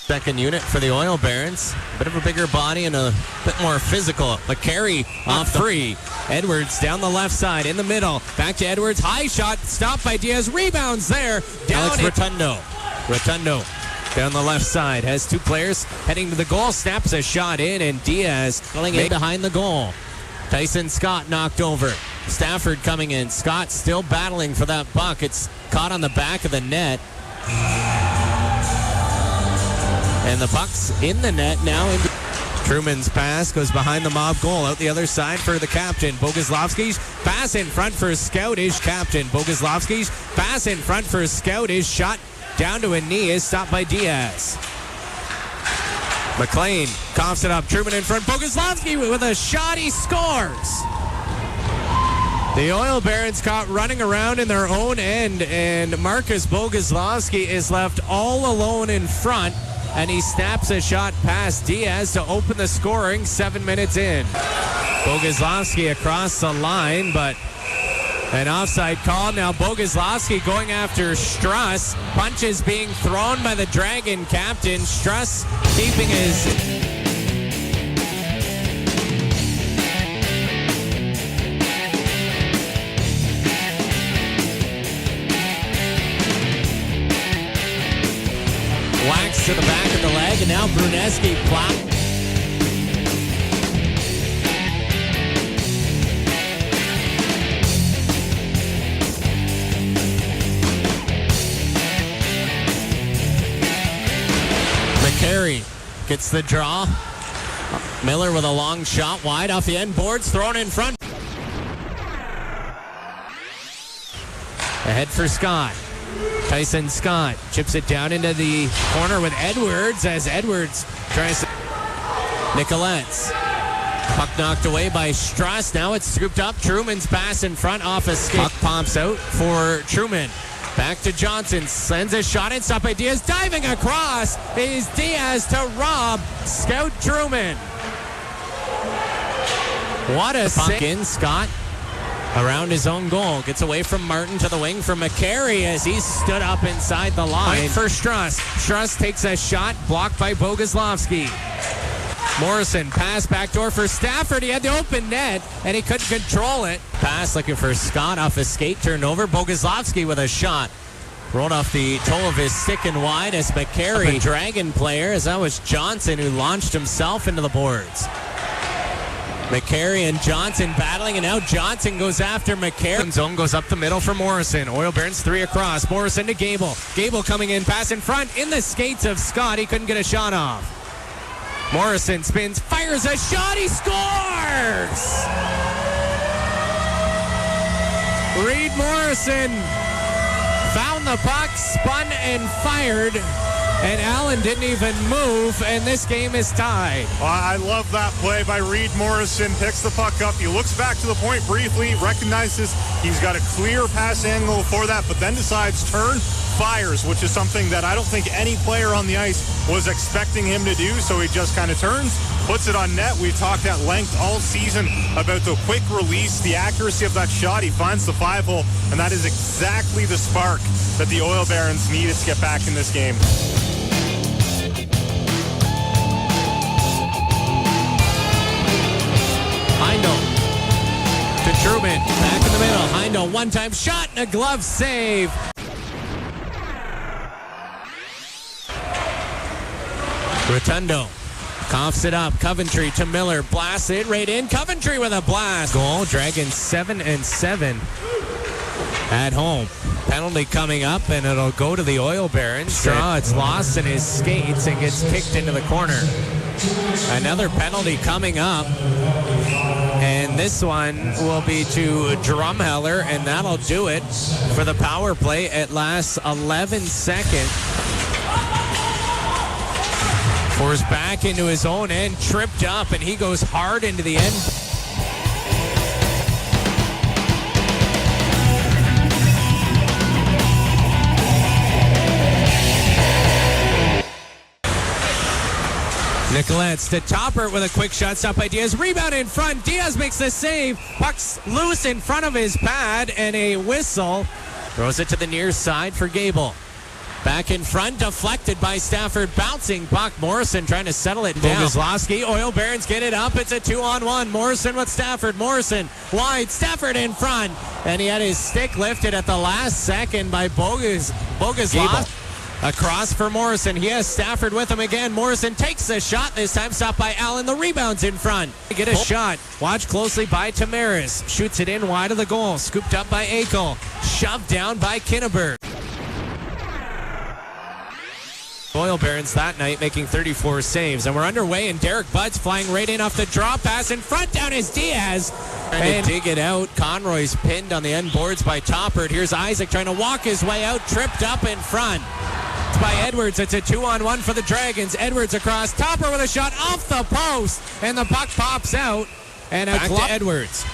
Second unit for the Oil Barons. A bit of a bigger body and a bit more physical. McMurray off three. Edwards down the left side, in the middle. Back to Edwards. High shot, stopped by Diaz. Rebounds there. Down Alex Rotundo. Rotundo down the left side. Has two players heading to the goal. Snaps a shot in, and Diaz pulling in behind the goal. Tyson Scott knocked over. Stafford coming in. Scott still battling for that puck. It's caught on the back of the net. And the puck's in the net now. Truman's pass goes behind the mob goal. Out the other side for the captain. Boguslavsky's pass in front for Scout is captain. Boguslavsky's pass in front for Scout is shot down to a knee. Is stopped by Diaz. McLean coughs it up. Truman in front. Boguslavsky with a shot. He scores. The Oil Barons caught running around in their own end, and Markus Boguslavsky is left all alone in front. And he snaps a shot past Diaz to open the scoring 7 minutes in. Boguslavsky across the line, but an offside call. Now Boguslavsky going after Struss. Punches being thrown by the Dragon captain. Struss keeping his... Whacks to the back of the leg, and now Bruneski plop. McMurray gets the draw. Miller with a long shot wide off the end boards, thrown in front. Ahead for Scott. Tyson Scott chips it down into the corner with Edwards as Edwards tries to... Nicolette's puck knocked away by Struss. Now it's scooped up. Truman's pass in front off a skate. Puck pomps out for Truman. Back to Johnson. Sends a shot in. Stopped by Diaz. Diving across is Diaz to rob Scout Truman. What a puck in. Scott around his own goal. Gets away from Martin to the wing for McMurray as he stood up inside the line for Struss. Struss takes a shot, blocked by Boguslavsky. Morison, pass backdoor for Stafford. He had the open net, and he couldn't control it. Pass looking for Scott off his skate, turned over. Boguslavsky with a shot. Rolled off the toe of his stick and wide as McMurray, Dragon player, as that was Johnson who launched himself into the boards. McMurray and Johnson battling, and now Johnson goes after McMurray. Zone goes up the middle for Morison. Oil Barons three across. Morison to Gable. Gable coming in, pass in front, in the skates of Scott. He couldn't get a shot off. Morison spins, fires a shot, he scores! Reed Morison found the puck, spun and fired. And Allin didn't even move, and this game is tied. I love that play by Reed Morison. Picks the puck up. He looks back to the point briefly, recognizes he's got a clear pass angle for that, but then decides turn, fires, which is something that I don't think any player on the ice was expecting him to do, so he just kind of turns, puts it on net. We've talked at length all season about the quick release, the accuracy of that shot. He finds the 5-hole, and that is exactly the spark that the Oil Barons needed to get back in this game. Heindel to Truman, back in the middle. Heindel, one-time shot and a glove save. Rotundo coughs it up. Coventry to Miller, blasts it right in. Coventry with a blast. Goal. Dragons 7-7 at home. Penalty coming up, and it'll go to the Oil Barons. Straw, it's lost in his skates and gets kicked into the corner. Another penalty coming up, and this one will be to Drumheller, and that'll do it for the power play. It lasts 11 seconds. Forced back into his own end, tripped up, and he goes hard into the end. Nicolette's to Taupert with a quick shot, stopped by Diaz. Rebound in front. Diaz makes the save. Puck's loose in front of his pad, and a whistle. Throws it to the near side for Gable. Back in front, deflected by Stafford, bouncing puck. Morison trying to settle it down. Boguslavsky, Oil Barons get it up. It's a 2-on-1. Morison with Stafford. Morison wide. Stafford in front. And he had his stick lifted at the last second by Boguslavsky. Across for Morison. He has Stafford with him again. Morison takes the shot. This time stopped by Allin. The rebound's in front. Get a shot. Watched closely by Tamaris. Shoots it in wide of the goal. Scooped up by Eichel. Shoved down by Kinneberg. Oil Barons that night making 34 saves. And we're underway, and Derek Budd's flying right in off the drop pass. In front, down is Diaz. Trying to dig it out. Conroy's pinned on the end boards by Taupert. Here's Isaac trying to walk his way out. Tripped up in front. It's by Edwards. It's a 2-on-1 for the Dragons. Edwards across. Taupert with a shot off the post. And the puck pops out. And back to Edwards.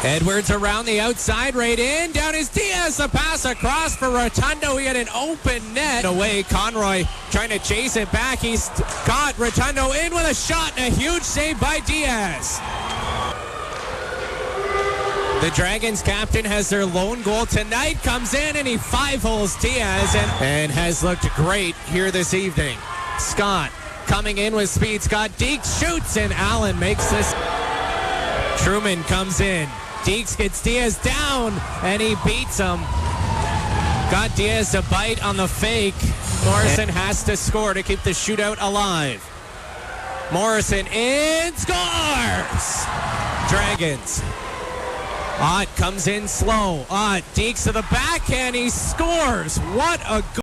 Edwards around the outside, right in. Down is Diaz. The pass across for Rotundo. He had an open net. Away, Conroy trying to chase it back. He's got Rotundo in with a shot and a huge save by Diaz. The Dragons captain has their lone goal tonight. Comes in and he 5-holes Diaz and has looked great here this evening. Scott coming in with speed. Scott Deeks shoots and Allin makes this. Truman comes in. Deeks gets Diaz down, and he beats him. Got Diaz to bite on the fake. Morison has to score to keep the shootout alive. Morison in, scores! Dragons. Ott comes in slow. Ott, Deeks to the backhand, he scores. What a goal.